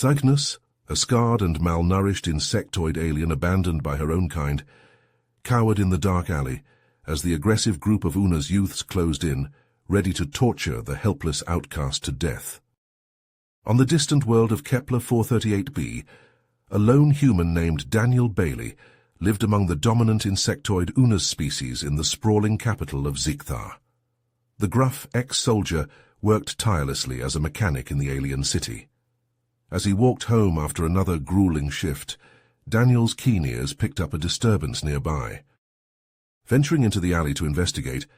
Cygnus, a scarred and malnourished insectoid alien abandoned by her own kind, cowered in the dark alley as the aggressive group of Una's youths closed in, ready to torture the helpless outcast to death. On the distant world of Kepler 438b, a lone human named Daniel Bailey lived among the dominant insectoid Una's species in the sprawling capital of Zikhtar. The gruff ex-soldier worked tirelessly as a mechanic in the alien city. As he walked home after another grueling shift, Daniel's keen ears picked up a disturbance nearby. Venturing into the alley to investigate,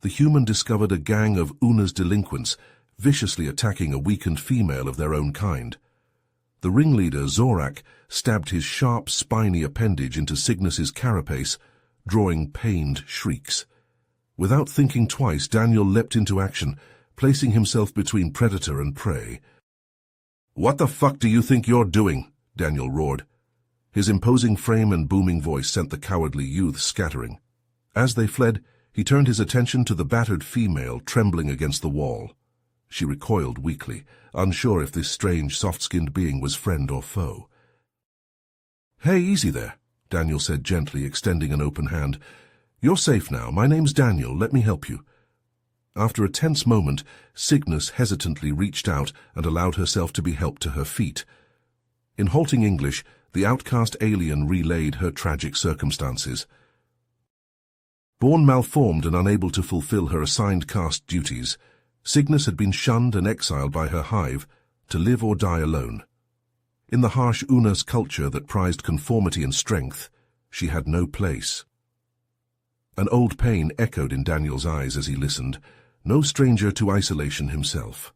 the human discovered a gang of Una's delinquents viciously attacking a weakened female of their own kind. The ringleader, Zorak, stabbed his sharp, spiny appendage into Cygnus's carapace, drawing pained shrieks. Without thinking twice, Daniel leapt into action, placing himself between predator and prey. "What the fuck do you think you're doing?" Daniel roared. His imposing frame and booming voice sent the cowardly youths scattering. As they fled, he turned his attention to the battered female trembling against the wall. She recoiled weakly, unsure if this strange, soft-skinned being was friend or foe. "Hey, easy there," Daniel said gently, extending an open hand. "You're safe now. My name's Daniel. Let me help you." After a tense moment, Cygnus hesitantly reached out and allowed herself to be helped to her feet. In halting English, the outcast alien relayed her tragic circumstances. Born malformed and unable to fulfill her assigned caste duties, Cygnus had been shunned and exiled by her hive to live or die alone. In the harsh Unas culture that prized conformity and strength, she had no place. An old pain echoed in Daniel's eyes as he listened, no stranger to isolation himself.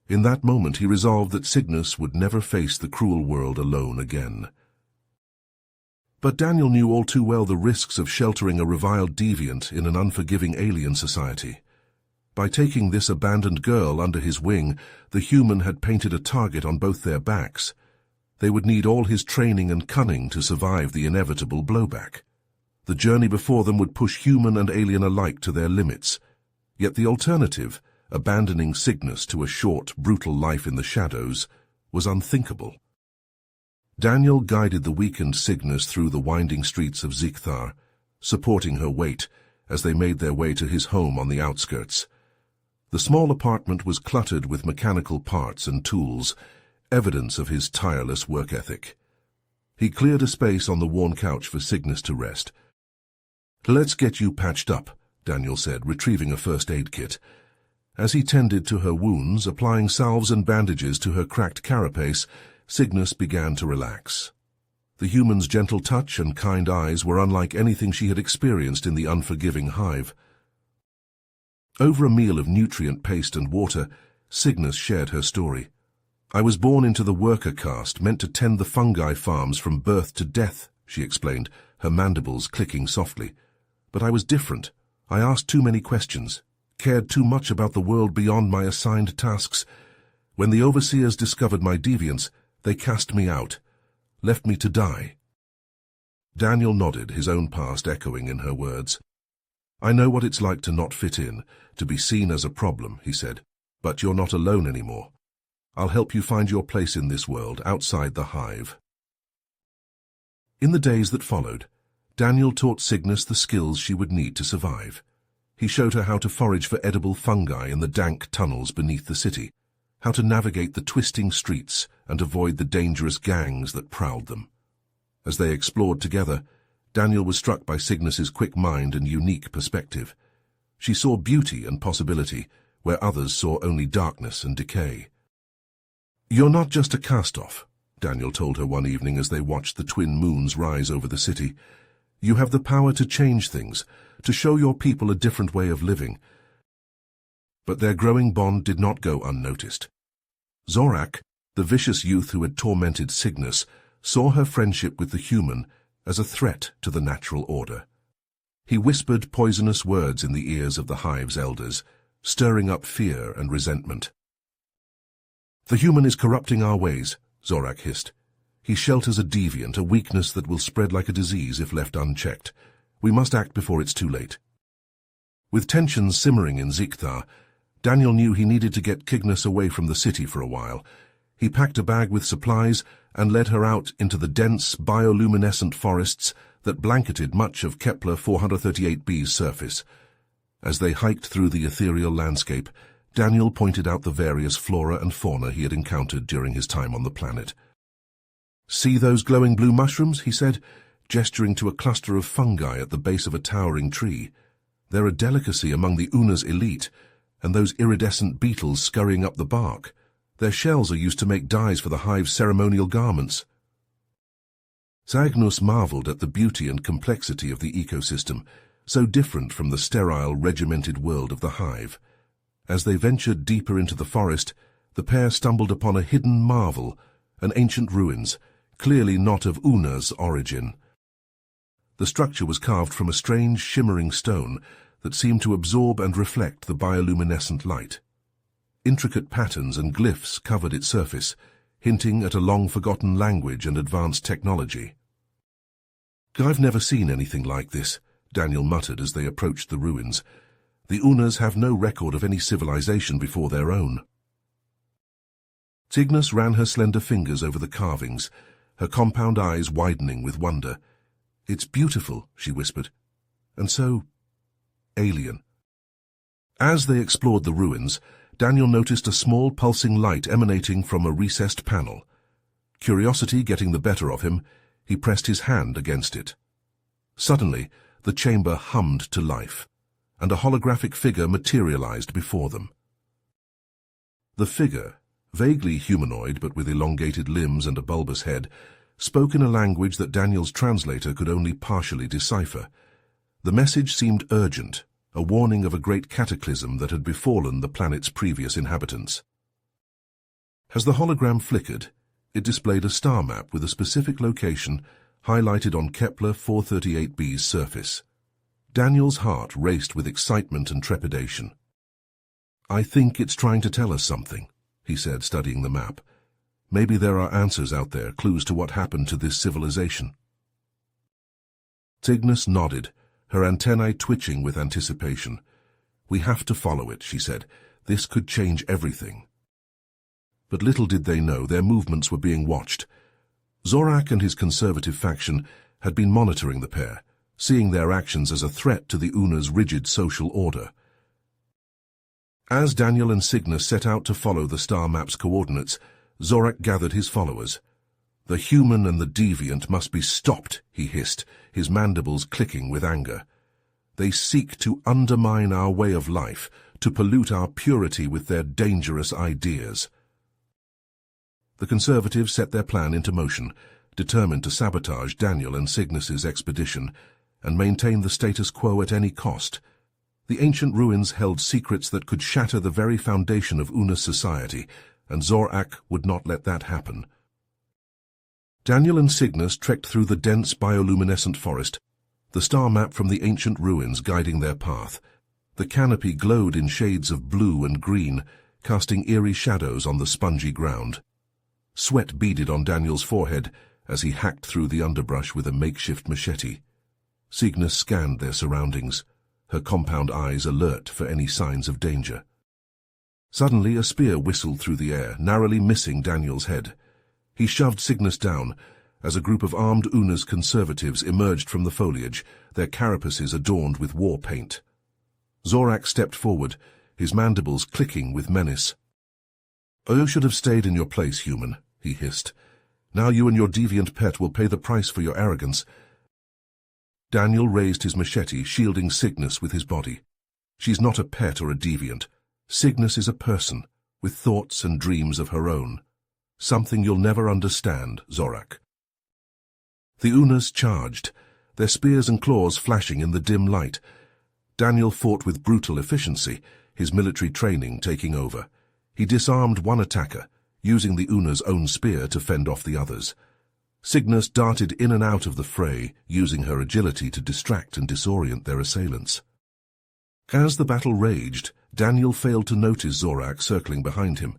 In that moment he resolved that Cygnus would never face the cruel world alone again. But Daniel knew all too well the risks of sheltering a reviled deviant in an unforgiving alien society. By taking this abandoned girl under his wing, the human had painted a target on both their backs. They would need all his training and cunning to survive the inevitable blowback. The journey before them would push human and alien alike to their limits. Yet the alternative, abandoning Cygnus to a short, brutal life in the shadows, was unthinkable. Daniel guided the weakened Cygnus through the winding streets of Zikhtar, supporting her weight as they made their way to his home on the outskirts. The small apartment was cluttered with mechanical parts and tools, evidence of his tireless work ethic. He cleared a space on the worn couch for Cygnus to rest. "Let's get you patched up," Daniel said, retrieving a first aid kit. As he tended to her wounds, applying salves and bandages to her cracked carapace, Cygnus began to relax. The human's gentle touch and kind eyes were unlike anything she had experienced in the unforgiving hive. Over a meal of nutrient paste and water, Cygnus shared her story. "I was born into the worker caste, meant to tend the fungi farms from birth to death," she explained, her mandibles clicking softly. "But I was different. I asked too many questions, cared too much about the world beyond my assigned tasks. When the overseers discovered my deviance, they cast me out, left me to die." Daniel nodded, his own past echoing in her words. "I know what it's like to not fit in, to be seen as a problem," he said. "But you're not alone anymore. I'll help you find your place in this world, outside the hive." In the days that followed, Daniel taught Cygnus the skills she would need to survive. He showed her how to forage for edible fungi in the dank tunnels beneath the city, how to navigate the twisting streets and avoid the dangerous gangs that prowled them. As they explored together, Daniel was struck by Cygnus's quick mind and unique perspective. She saw beauty and possibility where others saw only darkness and decay. "You're not just a cast-off," Daniel told her one evening as they watched the twin moons rise over the city. "You have the power to change things, to show your people a different way of living." But their growing bond did not go unnoticed. Zorak, the vicious youth who had tormented Cygnus, saw her friendship with the human as a threat to the natural order. He whispered poisonous words in the ears of the hive's elders, stirring up fear and resentment. "The human is corrupting our ways," Zorak hissed. "He shelters a deviant, a weakness that will spread like a disease if left unchecked. We must act before it's too late." With tensions simmering in Zikhtar, Daniel knew he needed to get Cygnus away from the city for a while. He packed a bag with supplies and led her out into the dense, bioluminescent forests that blanketed much of Kepler 438b's surface. As they hiked through the ethereal landscape, Daniel pointed out the various flora and fauna he had encountered during his time on the planet. "See those glowing blue mushrooms?" he said, gesturing to a cluster of fungi at the base of a towering tree. "They're a delicacy among the Una's elite, and those iridescent beetles scurrying up the bark. Their shells are used to make dyes for the hive's ceremonial garments." Cygnus marveled at the beauty and complexity of the ecosystem, so different from the sterile, regimented world of the hive. As they ventured deeper into the forest, the pair stumbled upon a hidden marvel, an ancient ruins, clearly not of Una's origin. The structure was carved from a strange, shimmering stone that seemed to absorb and reflect the bioluminescent light. Intricate patterns and glyphs covered its surface, hinting at a long-forgotten language and advanced technology. "I've never seen anything like this," Daniel muttered as they approached the ruins. "The Unas have no record of any civilization before their own." Cygnus ran her slender fingers over the carvings, her compound eyes widening with wonder. "It's beautiful," she whispered, "and so alien." As they explored the ruins, Daniel noticed a small pulsing light emanating from a recessed panel. Curiosity getting the better of him, he pressed his hand against it. Suddenly, the chamber hummed to life, and a holographic figure materialized before them. The figure, vaguely humanoid but with elongated limbs and a bulbous head, spoke in a language that Daniel's translator could only partially decipher. The message seemed urgent, a warning of a great cataclysm that had befallen the planet's previous inhabitants. As the hologram flickered, it displayed a star map with a specific location highlighted on Kepler 438b's surface. Daniel's heart raced with excitement and trepidation. "I think it's trying to tell us something," he said, studying the map. "Maybe there are answers out there, clues to what happened to this civilization." Cygnus nodded, her antennae twitching with anticipation. "We have to follow it," she said. "This could change everything." But little did they know their movements were being watched. Zorak and his conservative faction had been monitoring the pair, seeing their actions as a threat to the Una's rigid social order. As Daniel and Cygnus set out to follow the star map's coordinates, Zorak gathered his followers. "The human and the deviant must be stopped," he hissed, his mandibles clicking with anger. "They seek to undermine our way of life, to pollute our purity with their dangerous ideas." The conservatives set their plan into motion, determined to sabotage Daniel and Cygnus's expedition and maintain the status quo at any cost. The ancient ruins held secrets that could shatter the very foundation of Una's society, and Zorak would not let that happen. Daniel and Cygnus trekked through the dense bioluminescent forest, the star map from the ancient ruins guiding their path. The canopy glowed in shades of blue and green, casting eerie shadows on the spongy ground. Sweat beaded on Daniel's forehead as he hacked through the underbrush with a makeshift machete. Cygnus scanned their surroundings, her compound eyes alert for any signs of danger. Suddenly a spear whistled through the air, narrowly missing Daniel's head. He shoved Cygnus down as a group of armed Una's conservatives emerged from the foliage, their carapaces adorned with war paint. Zorak stepped forward, his mandibles clicking with menace. "You should have stayed in your place, human," he hissed. "Now you and your deviant pet will pay the price for your arrogance." Daniel raised his machete, shielding Cygnus with his body. "She's not a pet or a deviant. Cygnus is a person, with thoughts and dreams of her own. Something you'll never understand, Zorak." The Unas charged, their spears and claws flashing in the dim light. Daniel fought with brutal efficiency, his military training taking over. He disarmed one attacker, using the Una's own spear to fend off the others. Cygnus darted in and out of the fray, using her agility to distract and disorient their assailants. As the battle raged, Daniel failed to notice Zorak circling behind him.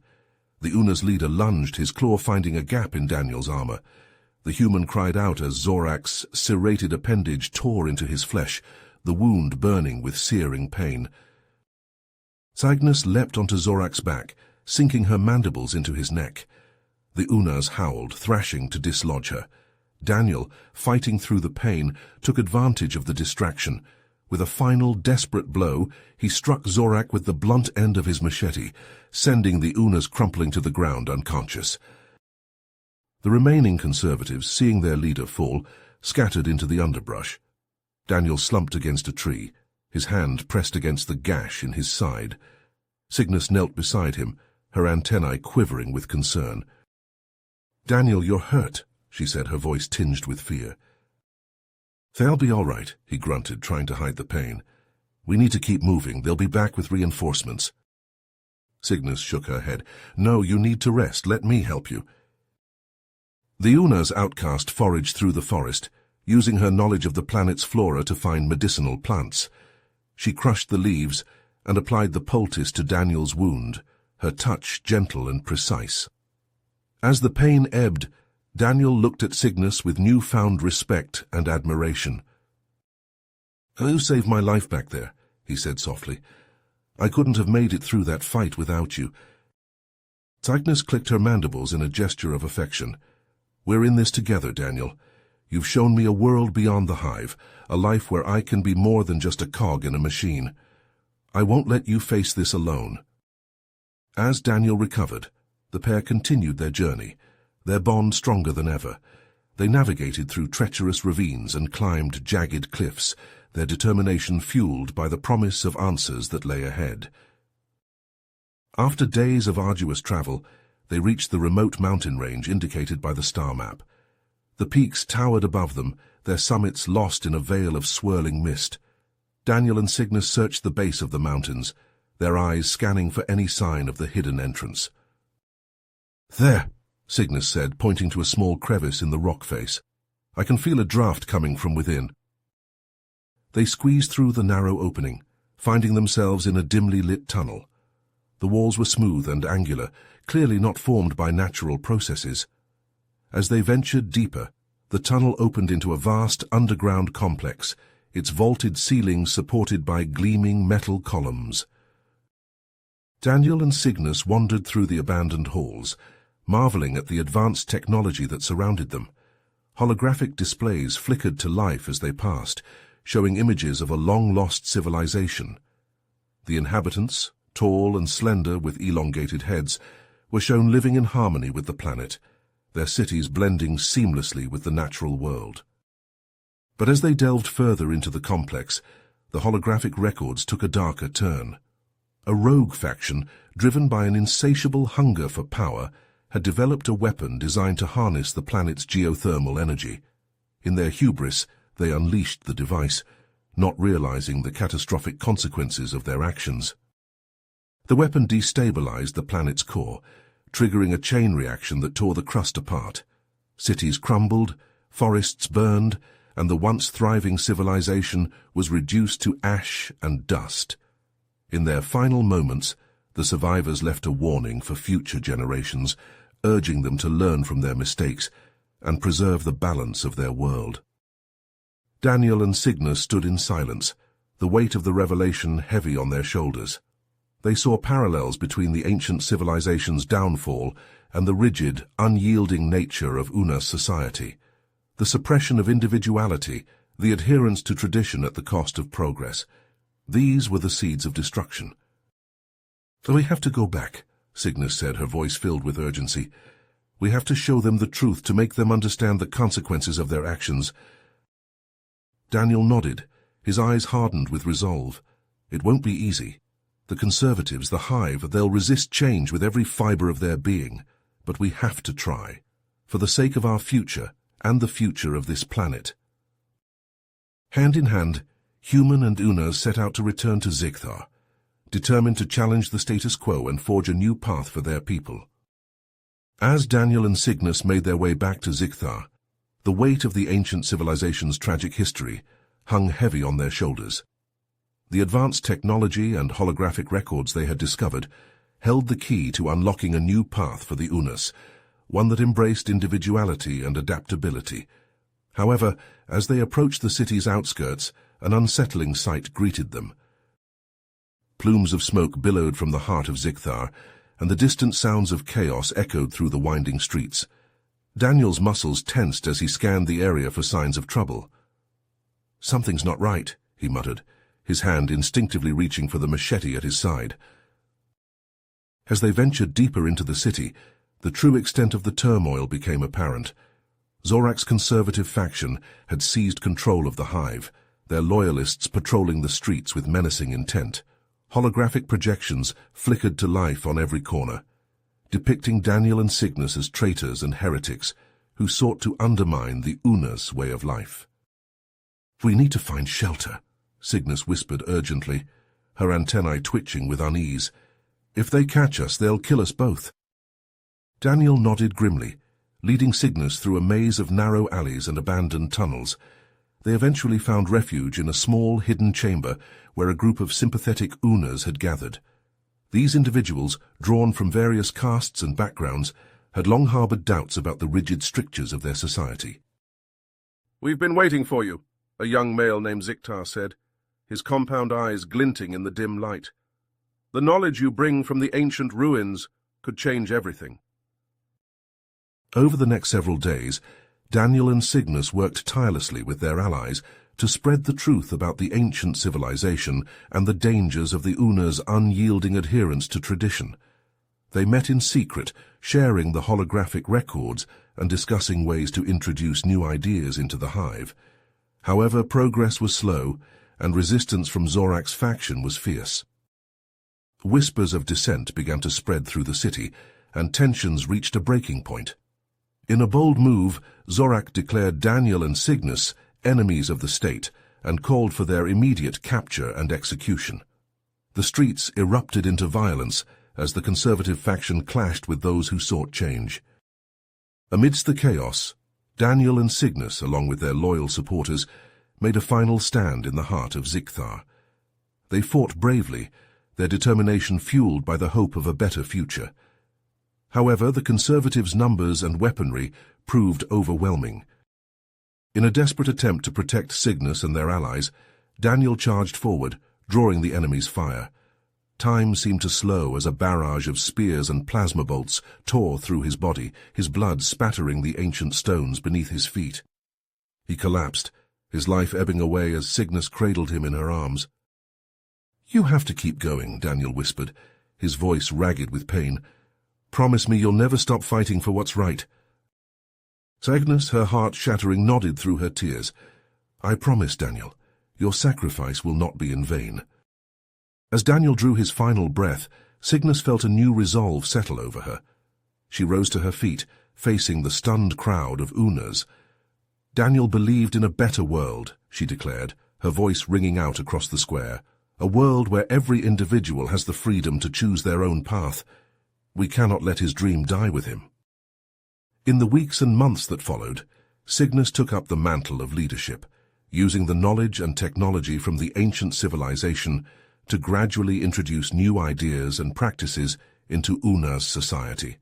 The Una's leader lunged, his claw finding a gap in Daniel's armor. The human cried out as Zorak's serrated appendage tore into his flesh, the wound burning with searing pain. Cygnus leapt onto Zorak's back, sinking her mandibles into his neck. The Unas howled, thrashing to dislodge her. Daniel, fighting through the pain, took advantage of the distraction. With a final, desperate blow, he struck Zorak with the blunt end of his machete, sending the Unas crumpling to the ground unconscious. The remaining conservatives, seeing their leader fall, scattered into the underbrush. Daniel slumped against a tree, his hand pressed against the gash in his side. Cygnus knelt beside him, her antennae quivering with concern. "Daniel, you're hurt," she said, her voice tinged with fear. "They'll be all right," he grunted, trying to hide the pain. "We need to keep moving. They'll be back with reinforcements." Cygnus shook her head. "No, you need to rest. Let me help you." The Una's outcast foraged through the forest, using her knowledge of the planet's flora to find medicinal plants. She crushed the leaves and applied the poultice to Daniel's wound, her touch gentle and precise. As the pain ebbed, Daniel looked at Cygnus with newfound respect and admiration. "You saved my life back there," he said softly. "I couldn't have made it through that fight without you." Cygnus clicked her mandibles in a gesture of affection. "We're in this together, Daniel. You've shown me a world beyond the hive, a life where I can be more than just a cog in a machine. I won't let you face this alone." As Daniel recovered, the pair continued their journey, their bond stronger than ever. They navigated through treacherous ravines and climbed jagged cliffs, their determination fueled by the promise of answers that lay ahead. After days of arduous travel, they reached the remote mountain range indicated by the star map. The peaks towered above them, their summits lost in a veil of swirling mist. Daniel and Cygnus searched the base of the mountains, their eyes scanning for any sign of the hidden entrance. "There," Cygnus said, pointing to a small crevice in the rock face. "I can feel a draft coming from within." They squeezed through the narrow opening, finding themselves in a dimly lit tunnel. The walls were smooth and angular, clearly not formed by natural processes. As they ventured deeper, the tunnel opened into a vast underground complex, its vaulted ceilings supported by gleaming metal columns. Daniel and Cygnus wandered through the abandoned halls, marveling at the advanced technology that surrounded them. Holographic displays flickered to life as they passed, showing images of a long-lost civilization. The inhabitants, tall and slender with elongated heads, were shown living in harmony with the planet, their cities blending seamlessly with the natural world. But as they delved further into the complex, the holographic records took a darker turn. A rogue faction, driven by an insatiable hunger for power, had developed a weapon designed to harness the planet's geothermal energy. In their hubris, they unleashed the device, not realizing the catastrophic consequences of their actions. The weapon destabilized the planet's core, triggering a chain reaction that tore the crust apart. Cities crumbled, forests burned, and the once thriving civilization was reduced to ash and dust. In their final moments, the survivors left a warning for future generations, urging them to learn from their mistakes and preserve the balance of their world. Daniel and Cygnus stood in silence, the weight of the revelation heavy on their shoulders. They saw parallels between the ancient civilization's downfall and the rigid, unyielding nature of Una's society. The suppression of individuality, the adherence to tradition at the cost of progress. These were the seeds of destruction. "So we have to go back," Cygnus said, her voice filled with urgency. "We have to show them the truth, to make them understand the consequences of their actions." Daniel nodded, his eyes hardened with resolve. "It won't be easy. The conservatives, the hive, they'll resist change with every fiber of their being. But we have to try, for the sake of our future and the future of this planet." Hand in hand, Human and Una set out to return to Zigthar, determined to challenge the status quo and forge a new path for their people. As Daniel and Cygnus made their way back to Zigthar, the weight of the ancient civilization's tragic history hung heavy on their shoulders. The advanced technology and holographic records they had discovered held the key to unlocking a new path for the Unas, one that embraced individuality and adaptability. However, as they approached the city's outskirts, an unsettling sight greeted them. Plumes of smoke billowed from the heart of Zigthar, and the distant sounds of chaos echoed through the winding streets. Daniel's muscles tensed as he scanned the area for signs of trouble. "Something's not right," he muttered, his hand instinctively reaching for the machete at his side. As they ventured deeper into the city, the true extent of the turmoil became apparent. Zorak's conservative faction had seized control of the hive, their loyalists patrolling the streets with menacing intent. Holographic projections flickered to life on every corner, depicting Daniel and Cygnus as traitors and heretics who sought to undermine the Una's way of life. "We need to find shelter," Cygnus whispered urgently, her antennae twitching with unease. "If they catch us, they'll kill us both." Daniel nodded grimly, leading Cygnus through a maze of narrow alleys and abandoned tunnels. They eventually found refuge in a small, hidden chamber where a group of sympathetic Unas had gathered. These individuals, drawn from various castes and backgrounds, had long harbored doubts about the rigid strictures of their society. "We've been waiting for you," a young male named Ziktar said, his compound eyes glinting in the dim light. "The knowledge you bring from the ancient ruins could change everything." Over the next several days, Daniel and Cygnus worked tirelessly with their allies to spread the truth about the ancient civilization and the dangers of the Una's unyielding adherence to tradition. They met in secret, sharing the holographic records and discussing ways to introduce new ideas into the hive. However, progress was slow, and resistance from Zorak's faction was fierce. Whispers of dissent began to spread through the city, and tensions reached a breaking point. In a bold move, Zorak declared Daniel and Cygnus enemies of the state and called for their immediate capture and execution. The streets erupted into violence as the conservative faction clashed with those who sought change. Amidst the chaos, Daniel and Cygnus, along with their loyal supporters, made a final stand in the heart of Ziktar. They fought bravely, their determination fueled by the hope of a better future. However, the conservatives' numbers and weaponry proved overwhelming. In a desperate attempt to protect Cygnus and their allies, Daniel charged forward, drawing the enemy's fire. Time seemed to slow as a barrage of spears and plasma bolts tore through his body, his blood spattering the ancient stones beneath his feet. He collapsed, his life ebbing away as Cygnus cradled him in her arms. "You have to keep going," Daniel whispered, his voice ragged with pain. "Promise me you'll never stop fighting for what's right." Cygnus, her heart shattering, nodded through her tears. "I promise, Daniel. Your sacrifice will not be in vain." As Daniel drew his final breath, Cygnus felt a new resolve settle over her. She rose to her feet, facing the stunned crowd of Unas. "Daniel believed in a better world," she declared, her voice ringing out across the square. "A world where every individual has the freedom to choose their own path. We cannot let his dream die with him." In the weeks and months that followed, Cygnus took up the mantle of leadership, using the knowledge and technology from the ancient civilization to gradually introduce new ideas and practices into Una's society.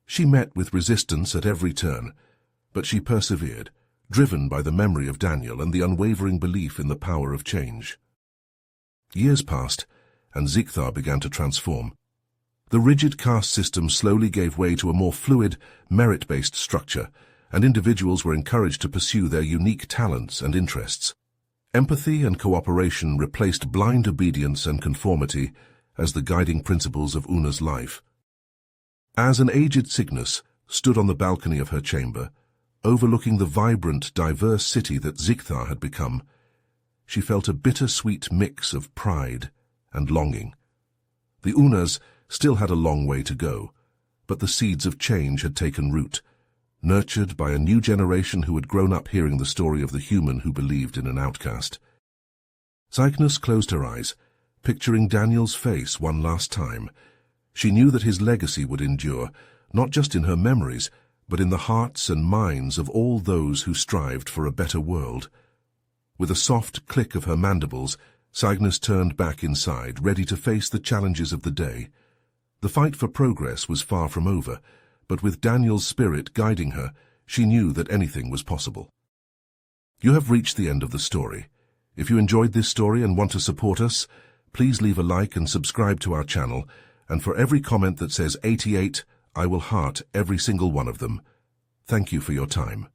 She met with resistance at every turn, but she persevered, driven by the memory of Daniel and the unwavering belief in the power of change. Years passed, and Ziktar began to transform. The rigid caste system slowly gave way to a more fluid, merit-based structure, and individuals were encouraged to pursue their unique talents and interests. Empathy and cooperation replaced blind obedience and conformity as the guiding principles of Una's life. As an aged Cygnus stood on the balcony of her chamber, overlooking the vibrant, diverse city that Ziktar had become, she felt a bittersweet mix of pride and longing. The Unas still had a long way to go, but the seeds of change had taken root, nurtured by a new generation who had grown up hearing the story of the human who believed in an outcast. Cygnus closed her eyes, picturing Daniel's face one last time. She knew that his legacy would endure, not just in her memories, but in the hearts and minds of all those who strived for a better world. With a soft click of her mandibles, Cygnus turned back inside, ready to face the challenges of the day. The fight for progress was far from over, but with Daniel's spirit guiding her, she knew that anything was possible. You have reached the end of the story. If you enjoyed this story and want to support us, please leave a like and subscribe to our channel, And for every comment that says 88, I will heart every single one of them. Thank you for your time.